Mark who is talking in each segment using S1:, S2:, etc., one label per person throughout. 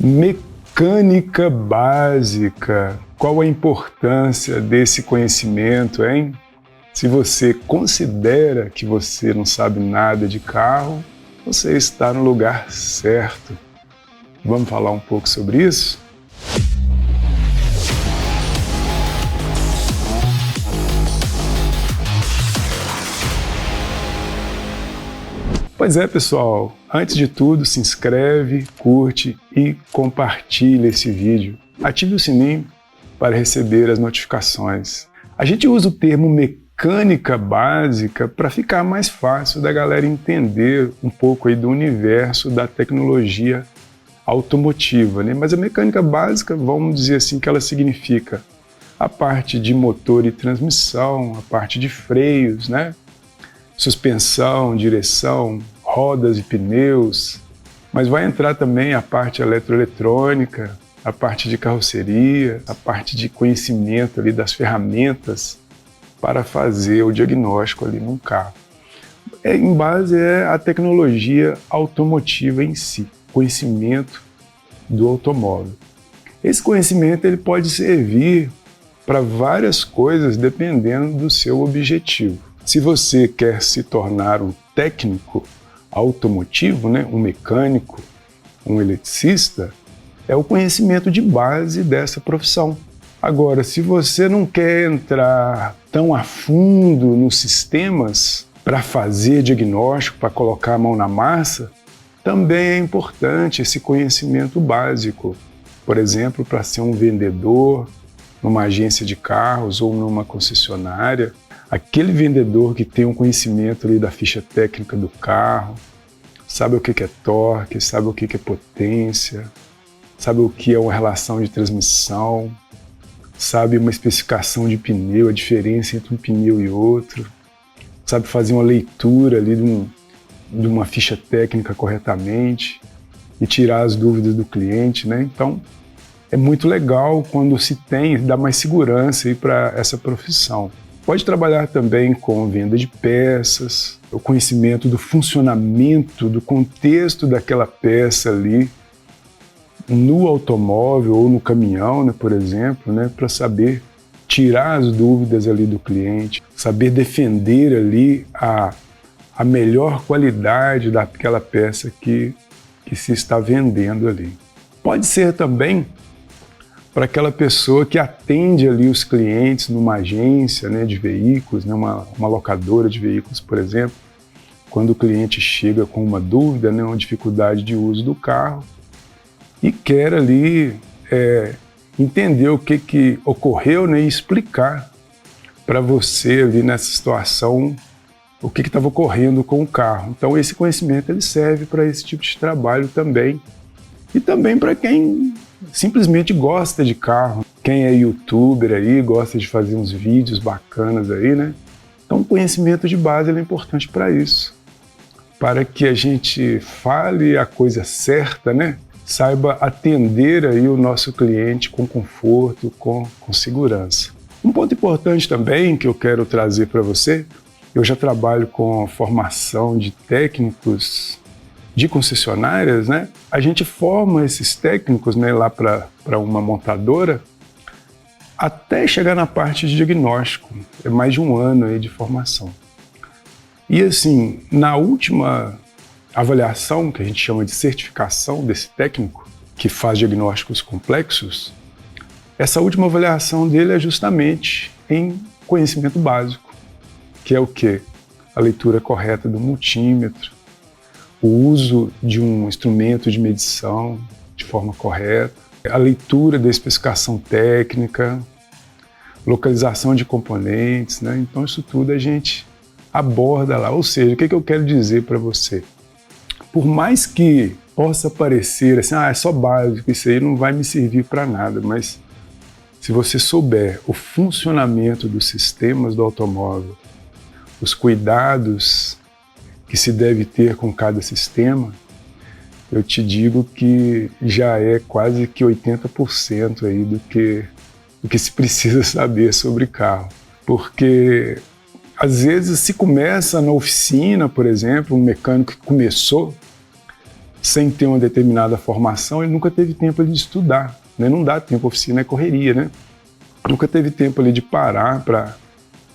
S1: Mecânica básica. Qual a importância desse conhecimento, hein? Se você considera que você não sabe nada de carro, você está no lugar certo. Vamos falar um pouco sobre isso? Pois é, pessoal, antes de tudo, se inscreve, curte e compartilha esse vídeo. Ative o sininho para receber as notificações. A gente usa o termo mecânica básica para ficar mais fácil da galera entender um pouco aí do universo da tecnologia automotiva, né? Mas a mecânica básica, vamos dizer assim, que ela significa a parte de motor e transmissão, a parte de freios, né? Suspensão, direção, rodas e pneus, mas vai entrar também a parte eletroeletrônica, a parte de carroceria, a parte de conhecimento ali das ferramentas para fazer o diagnóstico ali num carro. Em base é a tecnologia automotiva em si, conhecimento do automóvel. Esse conhecimento ele pode servir para várias coisas dependendo do seu objetivo. Se você quer se tornar um técnico automotivo, né, um mecânico, um eletricista, é o conhecimento de base dessa profissão. Agora, se você não quer entrar tão a fundo nos sistemas para fazer diagnóstico, para colocar a mão na massa, também é importante esse conhecimento básico. Por exemplo, para ser um vendedor numa agência de carros ou numa concessionária, aquele vendedor que tem um conhecimento ali da ficha técnica do carro, sabe o que é torque, sabe o que é potência, sabe o que é uma relação de transmissão, sabe uma especificação de pneu, a diferença entre um pneu e outro, sabe fazer uma leitura ali de uma ficha técnica corretamente e tirar as dúvidas do cliente, né? Então, é muito legal quando se tem, dá mais segurança aí para essa profissão. Pode trabalhar também com venda de peças, o conhecimento do funcionamento, do contexto daquela peça ali no automóvel ou no caminhão, né, por exemplo, né, para saber tirar as dúvidas ali do cliente, saber defender ali a melhor qualidade daquela peça que se está vendendo ali. Pode ser também para aquela pessoa que atende ali os clientes numa agência, né, de veículos, né, uma locadora de veículos, por exemplo, quando o cliente chega com uma dúvida, né, uma dificuldade de uso do carro e quer ali entender o que ocorreu, né, e explicar para você ali nessa situação o que estava ocorrendo com o carro. Então esse conhecimento ele serve para esse tipo de trabalho também e também para quem simplesmente gosta de carro. Quem é youtuber aí, gosta de fazer uns vídeos bacanas aí, né? Então o conhecimento de base ele é importante para isso. Para que a gente fale a coisa certa, né? Saiba atender aí o nosso cliente com conforto, com segurança. Um ponto importante também que eu quero trazer para você, eu já trabalho com formação de técnicos de concessionárias, né? A gente forma esses técnicos, né, lá para uma montadora até chegar na parte de diagnóstico. É mais de um ano aí de formação. E assim, na última avaliação, que a gente chama de certificação desse técnico, que faz diagnósticos complexos, essa última avaliação dele é justamente em conhecimento básico, que é o quê? A leitura correta do multímetro, o uso de um instrumento de medição de forma correta, a leitura da especificação técnica, localização de componentes, né? Então isso tudo a gente aborda lá. Ou seja, o que eu quero dizer para você? Por mais que possa parecer assim, é só básico, isso aí não vai me servir para nada, mas se você souber o funcionamento dos sistemas do automóvel, os cuidados que se deve ter com cada sistema, eu te digo que já é quase que 80% aí do que se precisa saber sobre carro. Porque às vezes se começa na oficina, por exemplo, um mecânico que começou sem ter uma determinada formação, ele nunca teve tempo de estudar, né? Não dá tempo, oficina é correria, né? Nunca teve tempo ali de parar para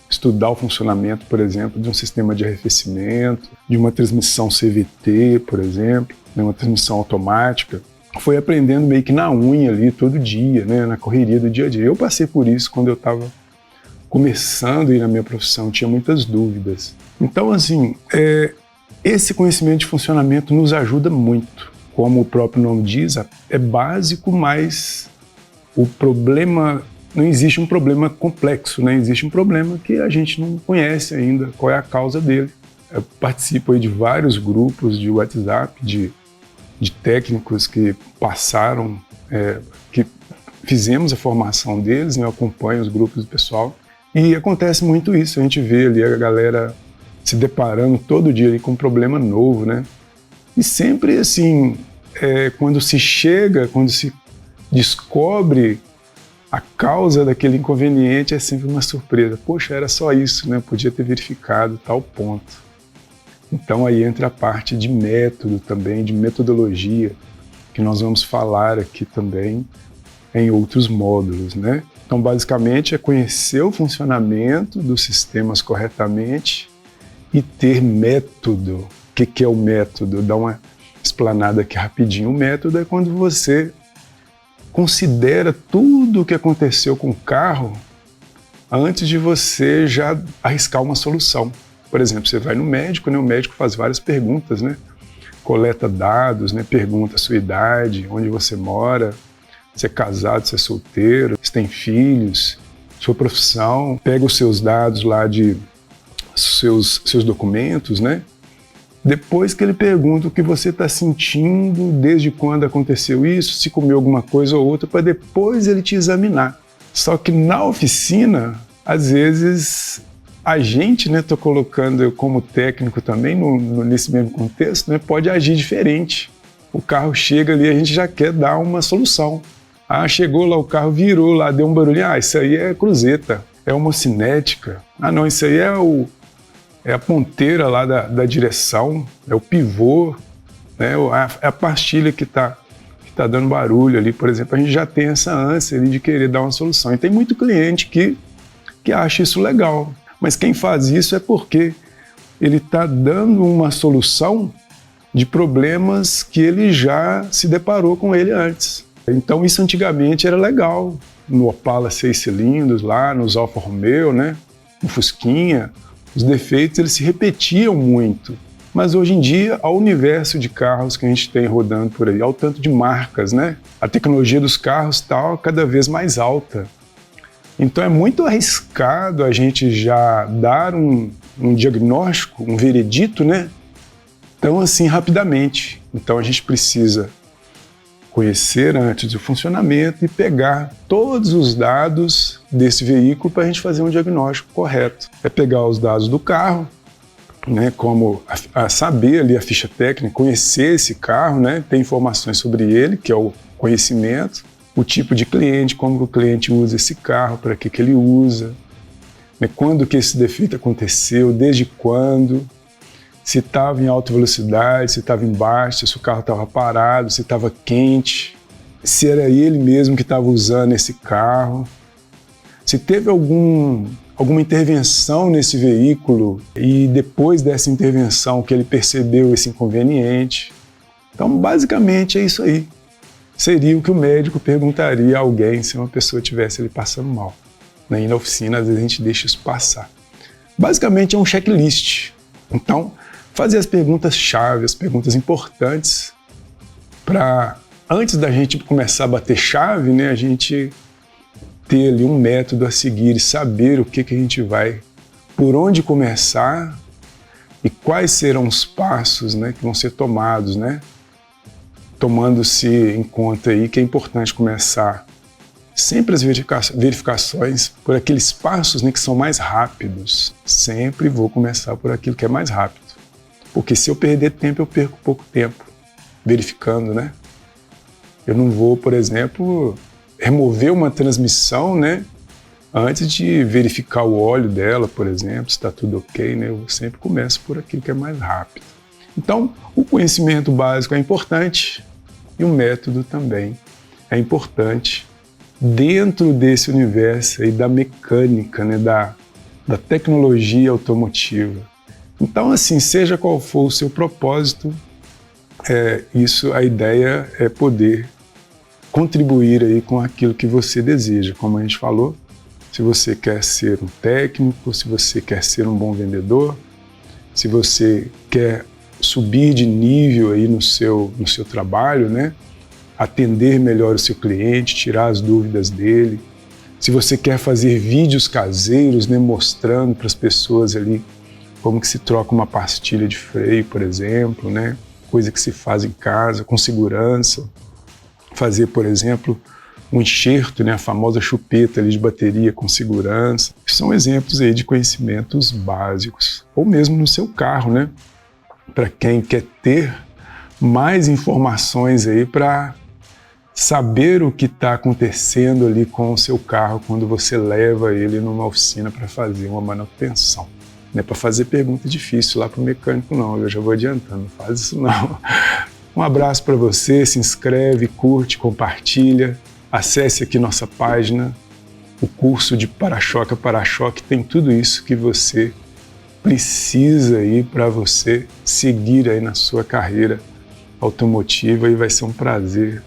S1: estudar o funcionamento, por exemplo, de um sistema de arrefecimento, de uma transmissão CVT, por exemplo, né? Uma transmissão automática. Foi aprendendo meio que na unha ali, todo dia, né? Na correria do dia a dia. Eu passei por isso quando eu estava começando aí na minha profissão, tinha muitas dúvidas. Então, assim, esse conhecimento de funcionamento nos ajuda muito. Como o próprio nome diz, é básico, mas o problema, não existe um problema complexo, né? Existe um problema que a gente não conhece ainda qual é a causa dele. Eu participo aí de vários grupos de WhatsApp, de técnicos que passaram, que fizemos a formação deles, né? Eu acompanho os grupos do pessoal. E acontece muito isso, a gente vê ali a galera se deparando todo dia ali com um problema novo, né? E sempre assim, quando se descobre a causa daquele inconveniente, é sempre uma surpresa. Poxa, era só isso, né? Podia ter verificado tal ponto. Então aí entra a parte de método também, de metodologia, que nós vamos falar aqui também em outros módulos, né? Então, basicamente, é conhecer o funcionamento dos sistemas corretamente e ter método. O que é o método? Dá uma explanada aqui rapidinho. O método é quando você considera tudo o que aconteceu com o carro antes de você já arriscar uma solução. Por exemplo, você vai no médico, né? O médico faz várias perguntas, né? Coleta dados, né? Pergunta a sua idade, onde você mora, se é casado, se é solteiro, se tem filhos, sua profissão, pega os seus dados lá de seus documentos, né? Depois que ele pergunta o que você está sentindo, desde quando aconteceu isso, se comeu alguma coisa ou outra, para depois ele te examinar. Só que na oficina, às vezes, a gente, né, tô colocando eu como técnico também, nesse mesmo contexto, né, pode agir diferente. O carro chega ali, a gente já quer dar uma solução. Ah, chegou lá, o carro virou lá, deu um barulho. Ah, isso aí é cruzeta, é homocinética. Ah, não, isso aí é a ponteira lá da direção, é o pivô, né? É a pastilha que tá dando barulho ali, por exemplo. A gente já tem essa ânsia ali de querer dar uma solução. E tem muito cliente que acha isso legal. Mas quem faz isso é porque ele está dando uma solução de problemas que ele já se deparou com ele antes. Então isso antigamente era legal, no Opala 6 cilindros, lá nos Alfa Romeo, né? No Fusquinha, os defeitos eles se repetiam muito. Mas hoje em dia, ao universo de carros que a gente tem rodando por aí, ao tanto de marcas, né? A tecnologia dos carros está cada vez mais alta. Então é muito arriscado a gente já dar um diagnóstico, um veredito, né? Tão assim rapidamente. Então a gente precisa conhecer antes o funcionamento e pegar todos os dados desse veículo para a gente fazer um diagnóstico correto. É pegar os dados do carro, né, como saber ali a ficha técnica, conhecer esse carro, né, ter informações sobre ele, que é o conhecimento, o tipo de cliente, como o cliente usa esse carro, para que ele usa, né, quando que esse defeito aconteceu, desde quando, se estava em alta velocidade, se estava em baixa, se o carro estava parado, se estava quente, se era ele mesmo que estava usando esse carro, se teve alguma intervenção nesse veículo e depois dessa intervenção que ele percebeu esse inconveniente. Então, basicamente é isso aí. Seria o que o médico perguntaria a alguém se uma pessoa estivesse ali passando mal. E na oficina, às vezes, a gente deixa isso passar. Basicamente é um checklist. Então, fazer as perguntas-chave, as perguntas importantes, para antes da gente começar a bater chave, né, a gente ter ali um método a seguir e saber o que a gente vai, por onde começar e quais serão os passos, né, que vão ser tomados, né, tomando-se em conta aí que é importante começar sempre as verificações por aqueles passos, né, que são mais rápidos. Sempre vou começar por aquilo que é mais rápido. Porque se eu perder tempo, eu perco pouco tempo verificando, né? Eu não vou, por exemplo, remover uma transmissão, né, antes de verificar o óleo dela, por exemplo, se está tudo ok, né? Eu sempre começo por aquilo que é mais rápido. Então, o conhecimento básico é importante e o método também é importante dentro desse universo aí da mecânica, né, da tecnologia automotiva. Então, assim, seja qual for o seu propósito, a ideia é poder contribuir aí com aquilo que você deseja. Como a gente falou, se você quer ser um técnico, se você quer ser um bom vendedor, se você quer subir de nível aí no seu trabalho, né? Atender melhor o seu cliente, tirar as dúvidas dele. Se você quer fazer vídeos caseiros, né, mostrando para as pessoas ali como que se troca uma pastilha de freio, por exemplo, né? Coisa que se faz em casa, com segurança. Fazer, por exemplo, um enxerto, né, a famosa chupeta ali de bateria com segurança. São exemplos aí de conhecimentos básicos. Ou mesmo no seu carro, né? Para quem quer ter mais informações aí para saber o que está acontecendo ali com o seu carro quando você leva ele numa oficina para fazer uma manutenção. Não é para fazer pergunta difícil lá para o mecânico, não. Eu já vou adiantando, não faz isso não. Um abraço para você, se inscreve, curte, compartilha. Acesse aqui nossa página, o curso de para-choque a para-choque tem tudo isso que você precisa aí para você seguir aí na sua carreira automotiva e vai ser um prazer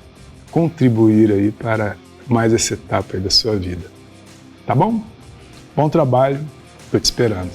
S1: contribuir aí para mais essa etapa aí da sua vida. Tá bom? Bom trabalho, estou te esperando.